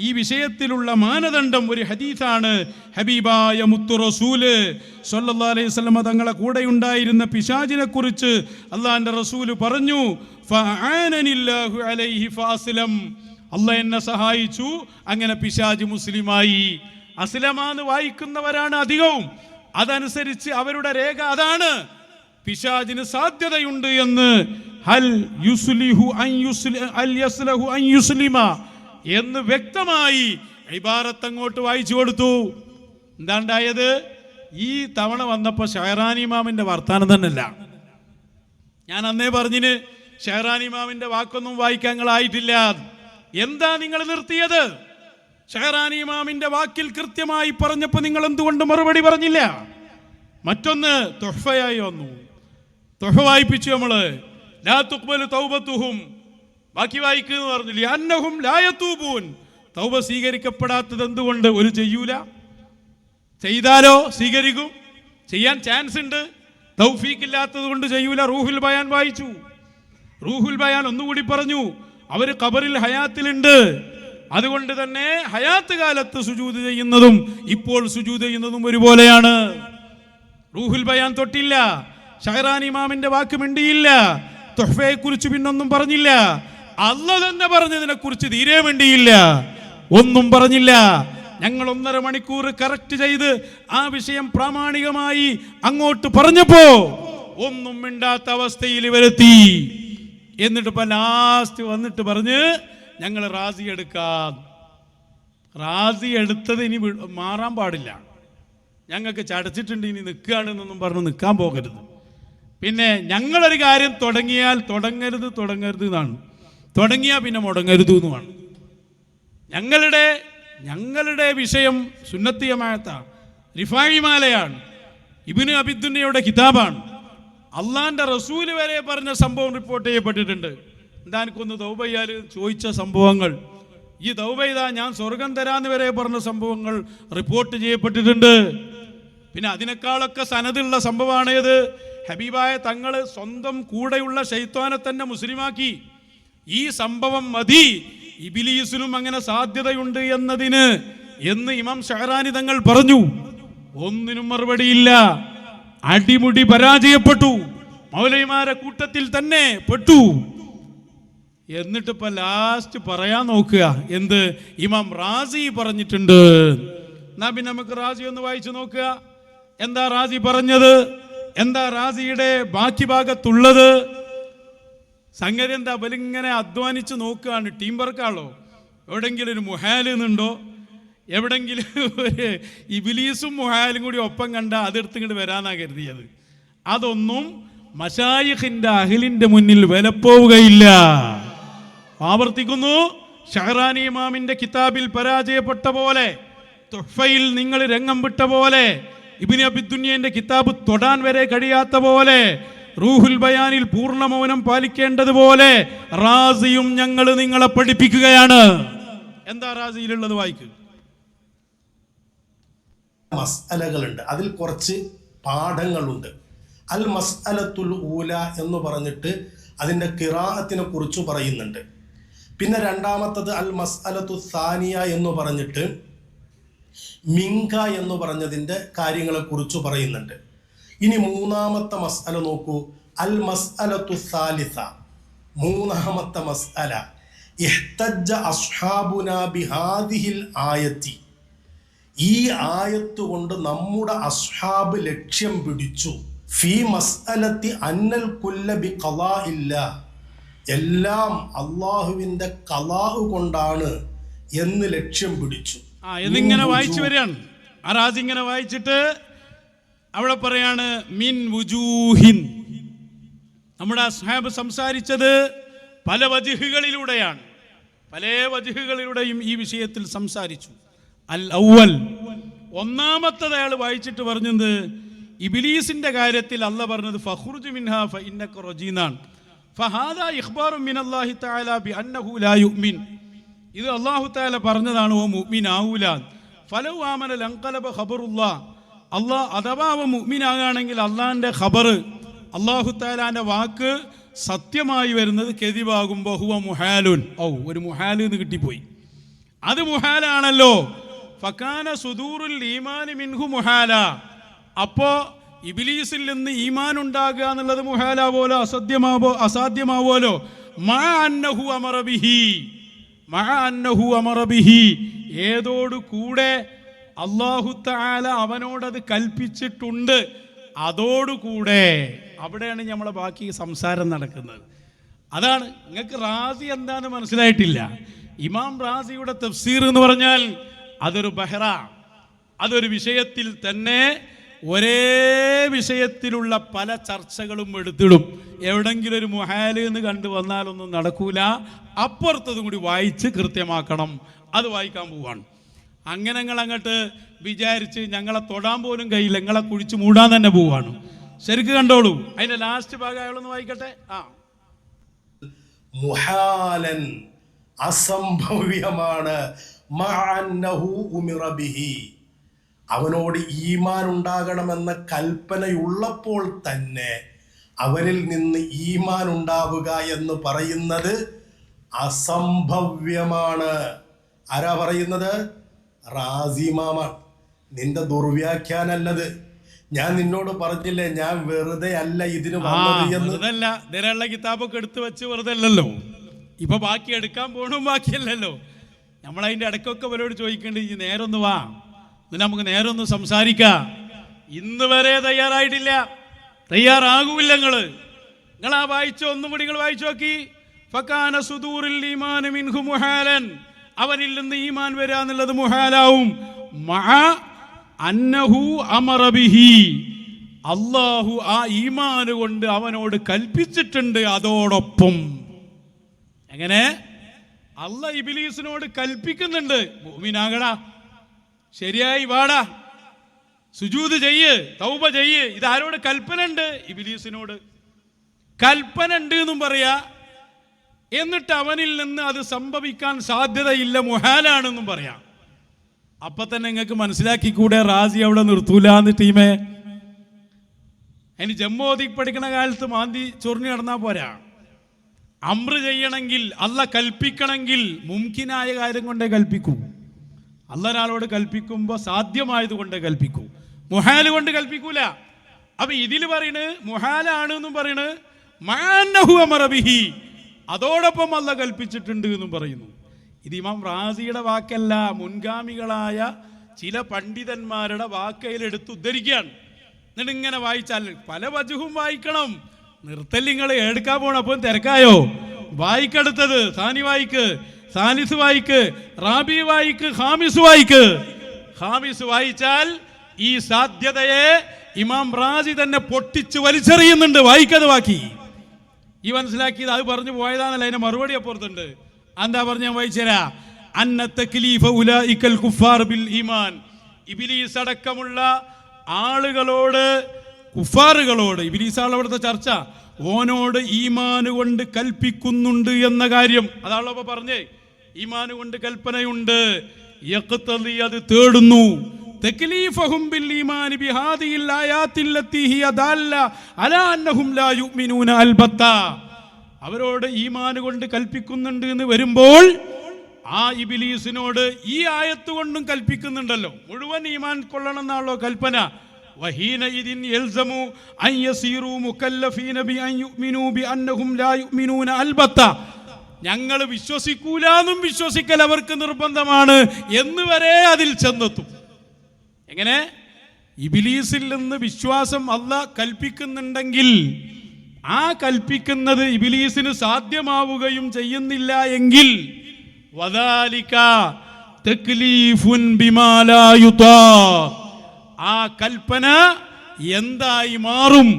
ഈ വിഷയത്തിലുള്ള മാനദണ്ഡം ഒരു ഹദീസാണ്. ഹബീബായ മുത്തു റസൂല് സ്വല്ലല്ലാഹു അലൈഹി വസല്ലം തങ്ങളെ കൂടെ ഉണ്ടായിരുന്ന പിശാചിനെ കുറിച്ച് അള്ളാഹിന്റെ റസൂല് പറഞ്ഞു, ഫഅആനനില്ലാഹു അലൈഹി ഫഅസ്ലം, അള്ളാഹ് എന്നെ സഹായിച്ചു, അങ്ങനെ പിശാച് മുസ്ലിമായി. അസ്ലമാന്ന് വായിക്കുന്നവരാണ് അധികവും. അതനുസരിച്ച് അവരുടെ രേഖ അതാണ്. പിശാചിന് സാധ്യതയുണ്ട് എന്ന് ഹൽ യുസ്ലിഹു അൻ യുസ്ലിമ എന്ന് വ്യക്തമായി ഇബാറത്ത് അങ്ങോട്ട് വായിച്ചു കൊടുത്തു. എന്താണ്ടായത്? ഈ തവണ വന്നപ്പോൾ ഷഹറാനി ഇമാമിന്റെ വർത്താനം തന്നെയല്ല. ഞാൻ അന്നേ പറഞ്ഞിന് ഷഹറാനി ഇമാമിന്റെ വാക്കൊന്നും വായിക്കാൻ നിങ്ങളായിട്ടില്ല. എന്താ നിങ്ങൾ നിർത്തിയത്? ഷഹറാനി ഇമാമിന്റെ വാക്കിൽ കൃത്യമായി പറഞ്ഞപ്പോൾ നിങ്ങൾ എന്തുകൊണ്ട് മറുപടി പറഞ്ഞില്ല? മറ്റൊന്ന് തുഹ്ഫയായി വന്നു, തുഹ്ഫ വായിപ്പിച്ചു നമ്മള്. ലാ തുഖ്ബലു തൗബത്തുഹും, ബാക്കി വായിക്കുന്നു പറഞ്ഞില്ലേ, അന്നഹും ലാ യതൂബൂൻ, തൗബ സ്വീകരിക്കപ്പെടാത്തത് എന്തുകൊണ്ട്? ഒരു ചെയ്യൂല, ചെയ്താലോ സ്വീകരിക്കും, ചെയ്യാൻ ചാൻസ് ഉണ്ട്, തൗഫീഖ് ഇല്ലാത്തത് കൊണ്ട് ചെയ്യൂല. റൂഹുൽ ബയാൻ വായിച്ചു. റൂഹുൽ ബയാൻ ഒന്നുകൂടി പറഞ്ഞു, അവർ ഖബറിൽ ഹയാത്തിലുണ്ട്. അതുകൊണ്ട് തന്നെ ഹയാത്ത് കാലത്ത് സുജൂദ് ചെയ്യുന്നതും ഇപ്പോൾ സുജൂദ് ചെയ്യുന്നതും ഒരുപോലെയാണ്. റൂഹുൽ ബയാൻ തൊട്ടില്ല, ഷഹറാൻ ഇമാമിന്റെ വാക്ക് മിണ്ടിയില്ല, തുഹ്ഫയെ കുറിച്ച് പിന്നൊന്നും പറഞ്ഞില്ല, അല്ലാഹ് തന്നെ പറഞ്ഞതിനെ കുറിച്ച് തീരെ മിണ്ടിയില്ല, ഒന്നും പറഞ്ഞില്ല. ഞങ്ങൾ 1.5 മണിക്കൂർ കറക്റ്റ് ചെയ്ത് ആ വിഷയം പ്രാമാണികമായി അങ്ങോട്ട് പറഞ്ഞപ്പോ ഒന്നും മിണ്ടാത്ത അവസ്ഥയിൽ വരുത്തി. എന്നിട്ട് ഇപ്പൊ ലാസ്റ്റ് വന്നിട്ട് പറഞ്ഞ് ഞങ്ങൾ റാസി എടുക്കാം. റാസി എടുത്തത് ഇനി മാറാൻ പാടില്ല, ഞങ്ങൾക്ക് ചടച്ചിട്ടുണ്ട്, ഇനി നിൽക്കുകയാണെന്നൊന്നും പറഞ്ഞ് നിൽക്കാൻ പോകരുത്. പിന്നെ ഞങ്ങളൊരു കാര്യം തുടങ്ങിയാൽ തുടങ്ങരുത് എന്നാണ്, തുടങ്ങിയാൽ പിന്നെ മുടങ്ങരുത് എന്നുമാണ്. ഞങ്ങളുടെ വിഷയം സുന്നത്തി ജമാഅത്ത റിഫായി മാലയാണ്, ഇബ്നു അബിദുന്നയുടെ കിതാബാണ്. അള്ളാന്റെ റസൂല് വരെ പറഞ്ഞ സംഭവം റിപ്പോർട്ട് ചെയ്യപ്പെട്ടിട്ടുണ്ട്. എന്താ എനിക്കൊന്ന് തൗബ ചെയ്യാൽ ചോദിച്ച സംഭവങ്ങൾ, ഈ തൗബ ചെയ്താ ഞാൻ സ്വർഗം തരാന്ന് വരെ പറഞ്ഞ സംഭവങ്ങൾ റിപ്പോർട്ട് ചെയ്യപ്പെട്ടിട്ടുണ്ട്. പിന്നെ അതിനേക്കാളൊക്കെ സനതുള്ള സംഭവമാണ് ഏത്? ഹബീബായ തങ്ങള് സ്വന്തം കൂടെയുള്ള ശൈത്വാനെ തന്നെ മുസ്ലിമാക്കി. ഈ സംഭവം മതി ഇബ്ലീസിനും അങ്ങനെ സാധ്യതയുണ്ട് എന്നതിന് എന്ന് ഇമാം ഷഹറാനി തങ്ങൾ പറഞ്ഞു. ഒന്നിനും മറുപടിയില്ല, അടിമുടി പരാജയപ്പെട്ടു, മൗലവിമാരെ കൂട്ടത്തിൽ തന്നെ പെട്ടു. എന്നിട്ടിപ്പോ ലാസ്റ്റ് പറയാൻ നോക്കുക എന്ത്? ഇമാം റാസി പറഞ്ഞിട്ടുണ്ട്. എന്നാ പിന്നെ നമുക്ക് റാസി ഒന്ന് വായിച്ചു നോക്കുക. എന്താ റാസി പറഞ്ഞത്? എന്താ റാസിയുടെ ബാക്കി ഭാഗത്തുള്ളത്? സംഗതി എന്താ? അവലിങ്ങനെ അധ്വാനിച്ച് നോക്കുകയാണ്, ടീം വർക്കാണല്ലോ. എവിടെങ്കിലും ഒരു മുഹാല് എന്നുണ്ടോ? എവിടെങ്കിലും ഒരു ഇബ്ലീസും മുഹാലും കൂടി ഒപ്പം കണ്ട അതെടുത്തിങ്ങോട്ട് വരാനാ കരുതിയത്. അതൊന്നും മശായിഖിന്റെ അഹ്ലിന്റെ മുന്നിൽ വിലപ്പോവുകയില്ല. ആവർത്തിക്കുന്നു, ഷഹറാനി ഇമാമിന്റെ കിതാബിൽ പരാജയപ്പെട്ട പോലെ, തുഹ്ഫയിൽ നിങ്ങൾ രംഗം വിട്ട പോലെ, ഇബ്നു അബിദുന്യന്റെ കിതാബ് തൊടാൻ വരെ കഴിയാത്ത പോലെ, റൂഹുൽ ബയാനിൽ പൂർണ്ണ മൗനം പാലിക്കേണ്ടതുപോലെ റാസിയും ഞങ്ങൾ നിങ്ങളെ പഠിപ്പിക്കുകയാണ്. എന്താ റാസിയിലുള്ളത്? വായിക്കുക. മസ്അലകളുണ്ട്, അതിൽ കുറച്ച് പാഠങ്ങളുണ്ട്. അൽ മസ്അലത്തുൽ ഊല എന്ന് പറഞ്ഞിട്ട് അതിൻ്റെ ഖിറാഅത്തിനെ കുറിച്ച് പറയുന്നുണ്ട്. പിന്നെ രണ്ടാമത്തത് അൽ മസ്അലത്തു സാനിയ എന്ന് പറഞ്ഞിട്ട് മിങ്ക എന്ന് പറഞ്ഞതിൻ്റെ കാര്യങ്ങളെ കുറിച്ച് പറയുന്നുണ്ട്. ഇനി മൂന്നാമത്തെ മസ്അല നോക്കൂ, അൽ മസ്അലത്തു സാലിസ, മൂന്നാമത്തെ മസ്അല, ഇഹ്തജ്ജ അസ്ഹാബുനാ ബിഹാദിഹിൽ ആയത്തി, ഈ ആയത്ത് കൊണ്ട് നമ്മുടെ അസ്ഹാബ് ലക്ഷ്യം പിടിച്ചു. ഫീ മസ്അലത്തി അന്നൽ കുല്ല ബി ഖലാ ഇല്ല, എല്ലാം അള്ളാഹുവിന്റെ ഖലാഹ് കൊണ്ടാണ് എന്ന് ലക്ഷ്യം പിടിച്ചു. എന്നിങ്ങനെ വായിച്ചു വരികയാണ്. അറാസ് ഇങ്ങനെ വായിച്ചിട്ട് അവിടെ പറയാണ് മിൻ വുജൂഹിൻ, നമ്മുടെ അസ്ഹാബ് സംസാരിച്ചത് പല വജ്ഹുകളിലൂടെയാണ്, പല വജ്ഹുകളിലൂടെയും ഈ വിഷയത്തിൽ സംസാരിച്ചു. അൽ അവ്വൽ, ഒന്നാമത്തത് അയാൾ വായിച്ചിട്ട് പറഞ്ഞത് ഇബ്ലീസിന്റെ കാര്യത്തിൽ അല്ലാഹ് പറഞ്ഞത് ഫഖ്റുജ് മിൻഹാ ഫഇന്നക റജീനാൻ ഫഹാദാ ഇഖ്ബാറു മിനല്ലാഹി തആല ബിഅന്നഹു ലാ യുഅ്മിൻ, ഇത് അല്ലാഹു തആല പറഞ്ഞതാണ്, ഓ മുഅ്മിൻ ആവൂല. ഫലൗ ആമന ലൻഖലബ ഖബറുല്ലാഹ്, അല്ലാഹ് അഥവാ അവ മുഅ്മിനാകാണെങ്കിൽ അള്ളാഹിന്റെ ഖബർ, അല്ലാഹു തആലാന്റെ വാക്ക് സത്യമായി വരുന്നത് കെദിബാകുമ്പോൾ ഹുവ മുഹാലുൻ, ഒരു മുഹാല് എന്ന് കിട്ടിപ്പോയി, അത് മുഹാലാണല്ലോ. ഫകാന സുദൂറുൽ ഈമാനി മിൻഹു മുഹാല, അപ്പോ ഇബ്ലീസിൽ നിന്ന് ഈമാൻ ഉണ്ടാകുക എന്നുള്ളത് മുഹാലാവോലോ അസാധ്യമാവോലോ. മഅ അന്നഹു അമറ ബിഹി, ഏതോട് കൂടെ അല്ലാഹു തആല അവനോടത് കൽപ്പിച്ചിട്ടുണ്ട്, അതോടുകൂടെ. അവിടെയാണ് നമ്മളെ ബാക്കി സംസാരം നടക്കുന്നത്. അതാണ് നിങ്ങൾക്ക് റാസി എന്താന്ന് മനസ്സിലായിട്ടില്ല. ഇമാം റാസിയുടെ തഫ്സീർ എന്ന് പറഞ്ഞാൽ അതൊരു ബഹ്റ, അതൊരു വിഷയത്തിൽ തന്നെ ഒരേ വിഷയത്തിലുള്ള പല ചർച്ചകളും എടുത്തിടും. എവിടെങ്കിലും ഒരു മുഹാല് എന്ന് കണ്ടു വന്നാലൊന്നും നടക്കൂല, അപ്പുറത്തതും കൂടി വായിച്ച് കൃത്യമാക്കണം. അത് വായിക്കാൻ പോവാണ്. അങ്ങനെ ഞങ്ങൾ അങ്ങോട്ട് വിചാരിച്ച് ഞങ്ങളെ തൊടാൻ പോലും കഴിയില്ല, ഞങ്ങളെ കുഴിച്ച് മൂടാൻ തന്നെ പോവാണ്. ശരിക്ക് കണ്ടോളൂ, അതിന്റെ ലാസ്റ്റ് ഭാഗം അയാളൊന്ന് വായിക്കട്ടെ. മുഹാലൻ, അസംഭവ്യമാണ്, മഅന്നഹു ഉമിറ ബിഹി, അവനോട് ഈമാൻ ഉണ്ടാകണമെന്ന കൽപ്പനയുള്ളപ്പോൾ തന്നെ അവരിൽ നിന്ന് ഈമാൻ ഉണ്ടാവുക എന്ന് പറയുന്നത് അസംഭവ്യമാണ്. ആരാ പറയുന്നത്? റാസി മാമ. നിന്റെ ദുർവ്യാഖ്യാനല്ലത്. ഞാൻ നിന്നോട് പറഞ്ഞില്ലേ, ഞാൻ വെറുതെ അല്ല ഇതിന് വന്നത് എന്ന്. വെറുതല്ല, ഇതിലുള്ള കിതാബൊക്കെ എടുത്തു വെച്ച് വെറുതെ അല്ലല്ലോ. ഇപ്പൊ ബാക്കി എടുക്കാൻ പോകണം, ബാക്കിയല്ലല്ലോ. നമ്മളതിൻ്റെ ഇടയ്ക്കൊക്കെ അവരോട് ചോദിക്കേണ്ടത്, ഈ നേരൊന്ന് വാ, എന്നിട്ട് നമുക്ക് നേരൊന്ന് സംസാരിക്കാം. ഇന്ന് വരെ തയ്യാറായിട്ടില്ല, തയ്യാറാകൂല്ല. നിങ്ങൾ ആ വായിച്ചോ, ഒന്നും കൂടി നിങ്ങൾ വായിച്ചു നോക്കി. ഫകാന സുദൂറിൽ ഈമാൻ മിൻഹു മുഹാലൻ, അവനിൽ നിന്ന് ഈമാൻ വരാന്നുള്ളത് മുഹാലാവും. മഅ അന്നഹു അമറ ബിഹി, അല്ലാഹു ആ ഈമാൻ കൊണ്ട് അവനോട് കൽപ്പിച്ചിട്ടുണ്ട്. അതോടൊപ്പം എങ്ങനെ അല്ലാഹ് ഇബ്ലീസിനോട് കൽപ്പിക്കുന്നുണ്ട്, മുഅ്മിനാകടാ, ശരിയായി വാടാ, സുജൂദ് ചെയ്യ്, തൗബ ചെയ്യ്. ഇതാരോട് കൽപ്പന ഉണ്ട്? ഇബ്ലീസിനോട് കൽപ്പന ഉണ്ട് എന്നും പറയാ. എന്നിട്ട് അവനിൽ നിന്ന് അത് സംഭവിക്കാൻ സാധ്യതയില്ല, മുഹാലാണെന്നും പറയാം. അപ്പൊ തന്നെ നിങ്ങൾക്ക് മനസ്സിലാക്കിക്കൂടെ റാസി അവിടെ നിർത്തൂലെന്ന് ടീമേ. അതിന് ജമ്മോദി പഠിക്കണ കാലത്ത് മാന്തി ചൊറിഞ്ഞു നടന്നാ പോരാ. അമ്ര ചെയ്യണമെങ്കിൽ, അല്ല കൽപ്പിക്കണമെങ്കിൽ മുംകിനായ കാര്യം കൊണ്ടേ കൽപ്പിക്കൂ. അല്ല ഒരാളോട് കൽപ്പിക്കുമ്പോൾ സാധ്യമായത് കൊണ്ടേ കൽപ്പിക്കൂ, മുഹാല് കൊണ്ട് കൽപ്പിക്കൂല. അപ്പൊ ഇതിൽ പറയണ് മുഹാലാണ് എന്നും പറയണ്, മഅന്നഹു അമറ ബിഹി, അതോടൊപ്പം അല്ല കൽപ്പിച്ചിട്ടുണ്ട് എന്നും പറയുന്നു. ഇത് ഇമാം റാസിയുടെ വാക്കല്ല, മുൻഗാമികളായ ചില പണ്ഡിതന്മാരുടെ വാക്കയിലെടുത്ത് ഉദ്ധരിക്കുകയാണ്. എന്നിട്ട് ഇങ്ങനെ വായിച്ചാൽ പല വജുഹും വായിക്കണം. നിർത്തല്ലിങ്ങൾ എടുക്കാൻ പോണം. അപ്പം തിരക്കായോ? വായിക്കെടുത്തത് സാനി വായിക്ക്, സാലിസ് വായിക്ക്, റാബി വായിക്ക്, ഹാമിസ് വായിക്ക്. ഹാമിസ് വായിച്ചാൽ ഈ സാധ്യതയെ ഇമാം റാസി തന്നെ പൊട്ടിച്ച് വലിച്ചെറിയുന്നുണ്ട്. വായിക്കത് ബാക്കി ഈ മനസ്സിലാക്കിയത് അത് പറഞ്ഞു പോയതാണല്ലോ. അതിന്റെ മറുപടി അപ്പുറത്തുണ്ട്. എന്താ പറഞ്ഞ ഞാൻ വായിച്ചരാ. അന്ന തക്ലീഫ ഉലൈകൽ കുഫാർ ബിൽ ഈമാൻ, ഇബ്ലീസ് അടക്കമുള്ള ആളുകളോട്, കുഫാറുകളോട്, ഇബ്ലീസാണ് അവിടുത്തെ ചർച്ച, ഓനോട് ഈമാന് കൊണ്ട് കൽപ്പിക്കുന്നുണ്ട് എന്ന കാര്യം. അതാണല്ലോ അപ്പൊ പറഞ്ഞേ, ഈമാന് കൊണ്ട് കൽപ്പനയുണ്ട്. യഖ്തദി, അത് തേടുന്നു. തക്ലീഫഹും ബിൽ ഈമാനി ബിഹാദിഹിൽ ആയാത്തിൽ ലത്തി ഹിയ ദാല്ല അലാ അന്നഹും ലാ യുഅ്മിനൂന അൽബത്ത, അവരോട് ഈമാന് കൊണ്ട് കൽപ്പിക്കുന്നുണ്ട് എന്ന് വരുമ്പോൾ ആ ഇബ്ലീസിനോട് ഈ ആയത്ത് കൊണ്ടും കൽപ്പിക്കുന്നുണ്ടല്ലോ. മുഴുവൻ ഈമാൻ കൊള്ളണം എന്നാണല്ലോ കൽപ്പന. വഹീന ഇദിൻ യൽസമു അൻ യസീറു മുകല്ലഫീന ബി അൻ യുഅ്മിനൂ ബി അന്നഹും ലാ യുഅ്മിനൂന അൽബത്ത, ഞങ്ങൾ വിശ്വസിക്കൂലെന്നും വിശ്വസിക്കൽ അവർക്ക് നിർബന്ധമാണ് എന്ന് വരെ അതിൽ ചെന്നെത്തും. എങ്ങനെ? ഇബ്ലീസിൽ നിന്ന് വിശ്വാസം അല്ലാഹ് കൽപ്പിക്കുന്നുണ്ടെങ്കിൽ ആ കൽപ്പിക്കുന്നത് ഇബ്ലീസിന് സാധ്യമാവുകയും ചെയ്യുന്നില്ല എങ്കിൽ വദാലിക തക്ലീഫുൻ ബിമാ ലാ യുതാ, ആ കൽപ്പന എന്തായി മാറും?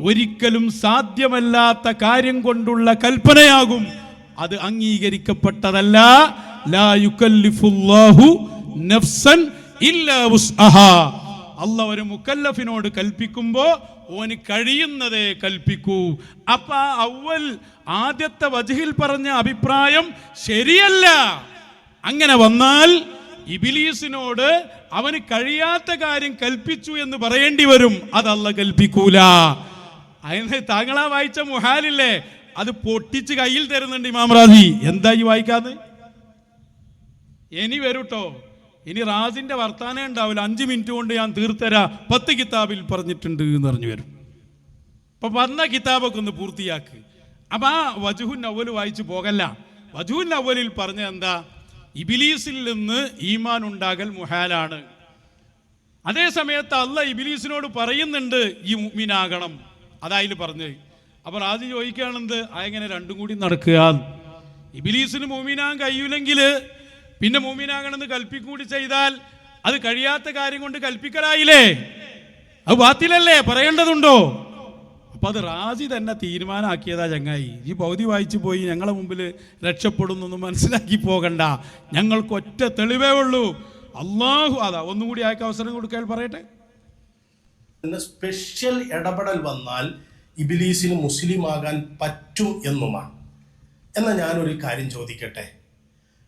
ഒരിക്കലും സാധ്യമല്ലാത്ത കാര്യം കൊണ്ടുള്ള കൽപ്പനയാകും. അത് അംഗീകരിക്കപ്പെട്ടതല്ല. ലാ യുകല്ലിഫുല്ലാഹു നഫ്സൻ ഇല്ലാ വുസ്അഹാ, അല്ലാഹ് ഒരു മുക്കല്ലഫിനോട് കൽപ്പിക്കുമ്പോൾ ഓന് കഴിയുന്നതേ കൽപ്പിക്കൂ. അപ്പൊ ആദ്യത്തെ വജ്ഹിൽ പറഞ്ഞ അഭിപ്രായം ശരിയല്ല. അങ്ങനെ വന്നാൽ ഇബ്ലീസിനോട് അവന് കഴിയാത്ത കാര്യം കൽപ്പിച്ചു എന്ന് പറയേണ്ടി വരും. അത് അല്ലാഹ് കൽപ്പിക്കൂല. അതിന് താങ്കളാ വായിച്ച മുഹാലില്ലേ, അത് പൊട്ടിച്ച് കയ്യിൽ തരുന്നുണ്ട് ഇമാം റാസി. എന്താ ഈ വായിക്കാതെ? ഇനി വരൂട്ടോ, ഇനി റാസിന്റെ വർത്താനം ഉണ്ടാവില്ല. 5 മിനിറ്റ് കൊണ്ട് ഞാൻ തീർത്തരാ, 10 കിതാബിൽ പറഞ്ഞിട്ടുണ്ട് എന്ന് പറഞ്ഞു വരും. അപ്പൊ പറഞ്ഞ കിതാബൊക്കെ ഒന്ന് പൂർത്തിയാക്ക്. അപ്പൊ ആ വജുഹുൻ അവല് വായിച്ചു പോകല്ല. വജുഹുൻ അവലിൽ പറഞ്ഞ എന്താ? ഇബ്ലീസിൽ നിന്ന് ഈമാൻ ഉണ്ടാകൽ മുഹാലാണ്. അതേ സമയത്ത് അല്ലാഹ് ഇബ്ലീസിനോട് പറയുന്നുണ്ട് ഈ മുഅ്മിനാകണം. അതായത് പറഞ്ഞ്. അപ്പൊ റാസി ചോദിക്കുകയാണെന്ത്, അതെങ്ങനെ രണ്ടും കൂടി നടക്കുക? ഇബ്ലീസിന് മുഅ്മിനാകാൻ കഴിയൂലെങ്കിൽ പിന്നെ മുഅ്മിനാകണമെന്ന് കൽപ്പിക്കും കൂടി ചെയ്താൽ അത് കഴിയാത്ത കാര്യം കൊണ്ട് കൽപ്പിക്കലായില്ലേ? അത് ബാത്തിലല്ലേ? പറയേണ്ടതുണ്ടോ? അപ്പൊ അത് റാസി തന്നെ തീരുമാനമാക്കിയതാ. ചങ്ങായി, ഈ പൗതി വായിച്ചു പോയി ഞങ്ങളെ മുമ്പിൽ രക്ഷപ്പെടുന്നൊന്നും മനസ്സിലാക്കി പോകണ്ട. ഞങ്ങൾക്ക് ഒറ്റ തെളിവേ ഉള്ളൂ. അള്ളാഹു അതാ ഒന്നും കൂടി അയക്ക് അവസരം കൊടുക്കാൻ പറയട്ടെ. സ്പെഷ്യൽ ഇടപെടൽ വന്നാൽ ഇബ്ലീസിന് മുസ്ലിം ആകാൻ പറ്റും എന്നുമാണ്. എന്നാൽ ഞാനൊരു കാര്യം ചോദിക്കട്ടെ.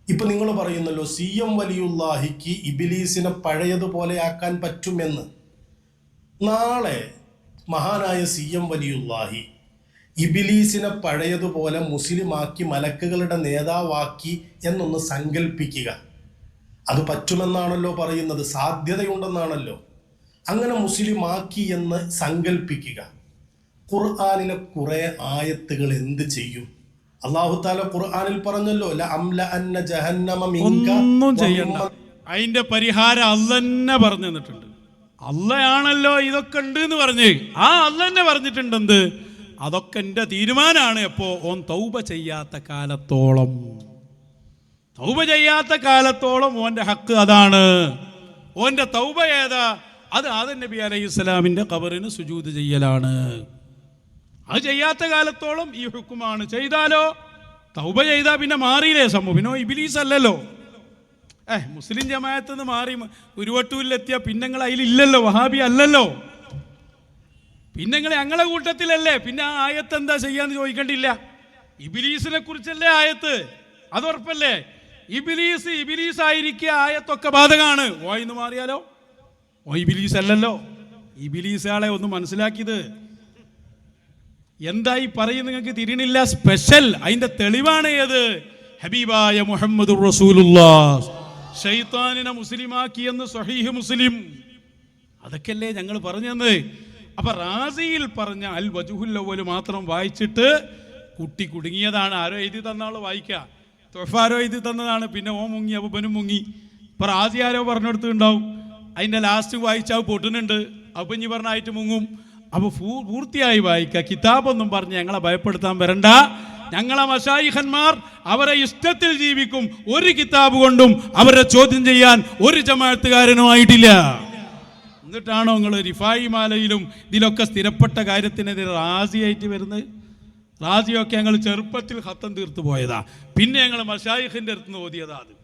ഇപ്പൊ നിങ്ങൾ പറയുന്നല്ലോ CM വലിയുല്ലാഹിക്ക് ഇബ്ലീസിനെ പഴയതുപോലെ ആക്കാൻ പറ്റുമെന്ന്. നാളെ മഹാനായ CM വലിയുല്ലാഹി ഇബിലീസിനെ പഴയതുപോലെ മുസ്ലിമാക്കി മലക്കുകളുടെ നേതാവാക്കി എന്നൊന്ന് സങ്കല്പിക്കുക. അത് പറ്റുമെന്നാണല്ലോ പറയുന്നത്, സാധ്യതയുണ്ടെന്നാണല്ലോ. അങ്ങനെ മുസ്ലിമാക്കി എന്ന് സങ്കല്പിക്കുക. ഖുർആനിലെ കുറെ ആയത്തുകൾ എന്ത് ചെയ്യും? അല്ലാഹു തആല ഖുർആനിൽ പറഞ്ഞല്ലോ, ലഅംല അന്ന ജഹന്നമ മിൻക. ഒന്നും ചെയ്യണ്ട, അതിന്റെ പരിഹാരം അള്ളന്നെ പറഞ്ഞു തന്നിട്ടുണ്ട്. അള്ളയാണല്ലോ ഇതൊക്കെ ഉണ്ട് എന്ന് പറഞ്ഞ്, ആ അള്ളന്നെ പറഞ്ഞിട്ടുണ്ട് എന്ത്, അതൊക്കെ എൻ്റെ തീരുമാനമാണ്. എപ്പോ ഓൻ തൗബ ചെയ്യാത്ത കാലത്തോളം, തൗബ ചെയ്യാത്ത കാലത്തോളം ഓൻ്റെ ഹക്ക് അതാണ്. ഓൻ്റെ തൗബ ഏതാ? അത് ആദം നബി അലൈഹി സ്വലാമിൻ്റെ ഖബറിന് സുജൂദ് ചെയ്യലാണ്. അത് ചെയ്യാത്ത കാലത്തോളം ഈ ഹുക്കുമാണ്. ചെയ്താലോ, തൗബ ചെയ്താൽ പിന്നെ മാറിയില്ലേ സംഭവം, പിന്നെ ഇബ്ലീസ് അല്ലല്ലോ. മുസ്ലിം ജമാഅത്ത് നിന്ന് മാറി ഉരുവട്ടൂരിലെത്തിയ പിന്നെ നിങ്ങൾ അതിലില്ലല്ലോ, വഹാബി അല്ലല്ലോ, പിന്നെ നിങ്ങൾ ഞങ്ങളെ കൂട്ടത്തിലല്ലേ. പിന്നെ ആ ആയത്ത് എന്താ ചെയ്യാന്ന് ചോദിക്കേണ്ടില്ല. ഇബ്ലീസിനെ കുറിച്ചല്ലേ ആയത്ത്, അത് ഉറപ്പല്ലേ. ഇബ്ലീസ് ആയിരിക്കുക ആയത്തൊക്കെ ബാധകമാണ്. ഓയിന്ന് മാറിയാലോ, ഓ ഇബ്ലീസ് അല്ലല്ലോ. ഇബ്ലീസ് ആളെ ഒന്ന് മനസ്സിലാക്കിയത് എന്തായി പറയും നിങ്ങൾക്ക് തിരിയണില്ല. സ്പെഷ്യൽ അതിന്റെ തെളിവാണ് ഏത്? ഹബീബായ മുഹമ്മദുർ റസൂലുള്ളാഹ് ശൈത്താനിനെ മുസ്ലിമാക്കിയെന്ന് സ്വഹീഹ് മുസ്ലിം. അതൊക്കെയല്ലേ ഞങ്ങൾ പറഞ്ഞത്. അപ്പൊ റാസിയിൽ പറഞ്ഞ അൽ വജുഹുൽ അവ്വൽ മാത്രം വായിച്ചിട്ട് കുട്ടി കുടുങ്ങിയതാണ്. ആരോ എഴുതി തന്നാളോ വായിക്കുക, തൊഫാരോ എഴുതി തന്നതാണ്. പിന്നെ ഓ മുങ്ങി, അബനും മുങ്ങി. ഇപ്പൊ റാസി ആരോ പറഞ്ഞെടുത്തുണ്ടാവും, അതിന്റെ ലാസ്റ്റ് വായിച്ചാൽ പൊട്ടുന്നുണ്ട്, അബഞ്ഞി പറഞ്ഞായിട്ട് മുങ്ങും. അപ്പൊ പൂർത്തിയായി വായിക്കുക. കിതാബൊന്നും പറഞ്ഞ് ഞങ്ങളെ ഭയപ്പെടുത്താൻ വരണ്ട. ഞങ്ങളെ മശായിഖന്മാർ അവരെ ഇഷ്ടത്തിൽ ജീവിക്കും. ഒരു കിതാബ് കൊണ്ടും അവരെ ചോദ്യം ചെയ്യാൻ ഒരു ജമാഅത്തുകാരനും ആയിട്ടില്ല. എന്നിട്ടാണോ നിങ്ങൾ റിഫായി മാലയിലും ഇതിലൊക്കെ സ്ഥിരപ്പെട്ട കാര്യത്തിനെതിരെ റാസിയായിട്ട് വരുന്നത്? റാസിയൊക്കെ ഞങ്ങൾ ചെറുപ്പത്തിൽ ഹത്തം തീർത്തു പോയതാ, പിന്നെ ഞങ്ങൾ മശായിഖിൻ്റെ അടുത്ത് നിന്ന് ഓതിയതാ. അത്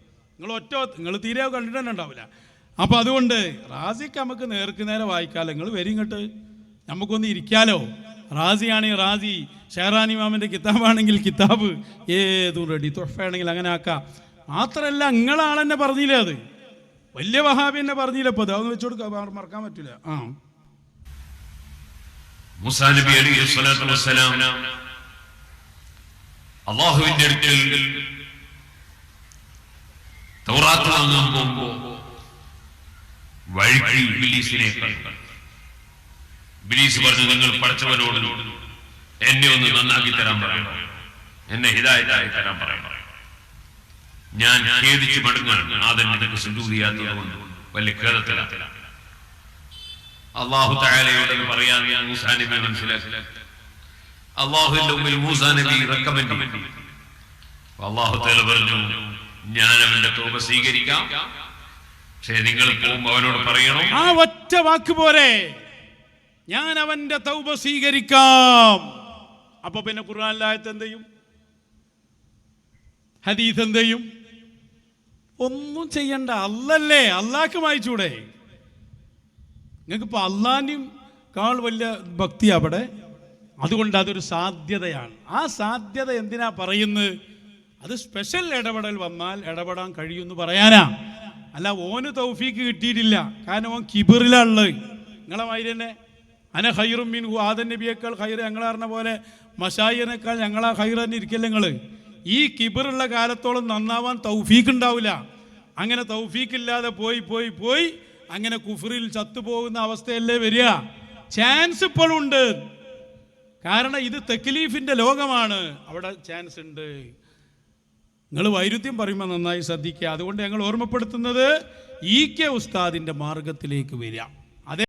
നിങ്ങൾ തീരെ കണ്ടിട്ട് ഉണ്ടാവില്ല. അപ്പം അതുകൊണ്ട് റാസിക്ക് നമുക്ക് നേർക്ക് നേരെ വായിക്കാമല്ലോ. നിങ്ങൾ വരും ഇങ്ങോട്ട്, നമുക്കൊന്ന് ഇരിക്കാലോ. റാസിയാണെങ്കിൽ റാസി, ഷെഹറാൻ ഇമാമിൻ്റെ കിതാബാണെങ്കിൽ കിതാബ്, ഏതും റെഡി. തൊഫയാണെങ്കിൽ അങ്ങനെ ആക്കാം. മാത്രമല്ല നിങ്ങളാളെന്നെ പറഞ്ഞില്ലേ, അത് വലിയ വഹാബി എന്നെ പറഞ്ഞില്ല. ഇപ്പൊ അതൊന്ന് വെച്ചുകൊടുക്കാൻ മറക്കാൻ പറ്റില്ല. മൂസാ നബി അലൈഹി സ്വലാത്തു വസ്സലാം അല്ലാഹുവിന്റെ അടുക്കൽ തൗറാത്ത് വാങ്ങാൻ പോകുമ്പോൾ വഴിക്ക് ഇബ്ലീസിനെ കണ്ടു. ഇബ്ലീസ് പറഞ്ഞു, നിങ്ങൾ പഠിച്ചവരോട് എന്നെ ഒന്ന് നന്നാക്കി തരാൻ പറയണം, എന്നെ ഹിദായത്തായി തരാൻ പറയണം. ഞാൻ ഖേദിച്ച് മടങ്ങാണ്, ആദം നിനക്ക് സുജൂദ് ചെയ്യാത്തതുകൊണ്ട് വലിയ ഖേദത്തിലാണ്. അല്ലാഹു തആലയോട് പറയാൻ മൂസാ നബി മനസ്സിലാക്കി. അല്ലാഹുവിന്റെ മുമ്പിൽ മൂസാ നബി റെക്കമെൻഡ് ചെയ്തു. അല്ലാഹു തആല പറഞ്ഞു, ഞാൻ അവന്റെ തൗബ സ്വീകരിക്കാം, പക്ഷേ നിങ്ങൾ പോകുമ്പോൾ അവനോട് പറയണം, ആ ഒറ്റ വാക്ക് പോരെ, ഞാൻ അവന്റെ തൗബ സ്വീകരിക്കാം. അപ്പൊ പിന്നെ ഖുർആനിലായത്ത് എന്ത് ചെയ്യും, ഹദീസ് എന്ത് ചെയ്യും? ഒന്നും ചെയ്യണ്ട. അല്ലല്ലേ, അള്ളാഹ്ക്ക് വായിച്ചൂടെ? നിങ്ങൾക്കിപ്പോൾ അള്ളാഹിൻ്റെയും കാൾ വലിയ ഭക്തി അവിടെ. അതുകൊണ്ട് അതൊരു സാധ്യതയാണ്. ആ സാധ്യത എന്തിനാ പറയുന്നത്? അത് സ്പെഷ്യൽ ഇടപെടൽ വന്നാൽ ഇടപെടാൻ കഴിയുമെന്ന് പറയാനാ. അല്ല ഓന് തൗഫീക്ക് കിട്ടിയിട്ടില്ല, കാരണം ഓൻ കിബറിലുള്ളത്. നിങ്ങളെ മാതിരി തന്നെ അന ഖൈറും മിൻഹു, ആദം നബിയേക്കാൾ ഖൈർ ഞങ്ങൾ പറഞ്ഞ പോലെ മശായിനേക്കാൾ ഞങ്ങളാ ഖൈർ തന്നെ ഇരിക്കല്ലേ നിങ്ങൾ. ഈ കിബറുള്ള കാലത്തോളം നന്നാവാൻ തൗഫീക്ക് ഉണ്ടാവില്ല. അങ്ങനെ തൗഫീക്ക് ഇല്ലാതെ പോയി അങ്ങനെ കുഫറിൽ ചത്തുപോകുന്ന അവസ്ഥയല്ലേ വരിക. ചാൻസ് ഇപ്പോഴും ഉണ്ട്, കാരണം ഇത് തക്ലീഫിന്റെ ലോകമാണ്, അവിടെ ചാൻസ് ഉണ്ട്. നിങ്ങൾ വൈരുദ്ധ്യം പറയുമ്പോൾ നന്നായി ശ്രദ്ധിക്കുക. അതുകൊണ്ട് ഞങ്ങൾ ഓർമ്മപ്പെടുത്തുന്നത്, ഇ കെ ഉസ്താദിന്റെ മാർഗത്തിലേക്ക് വരിക.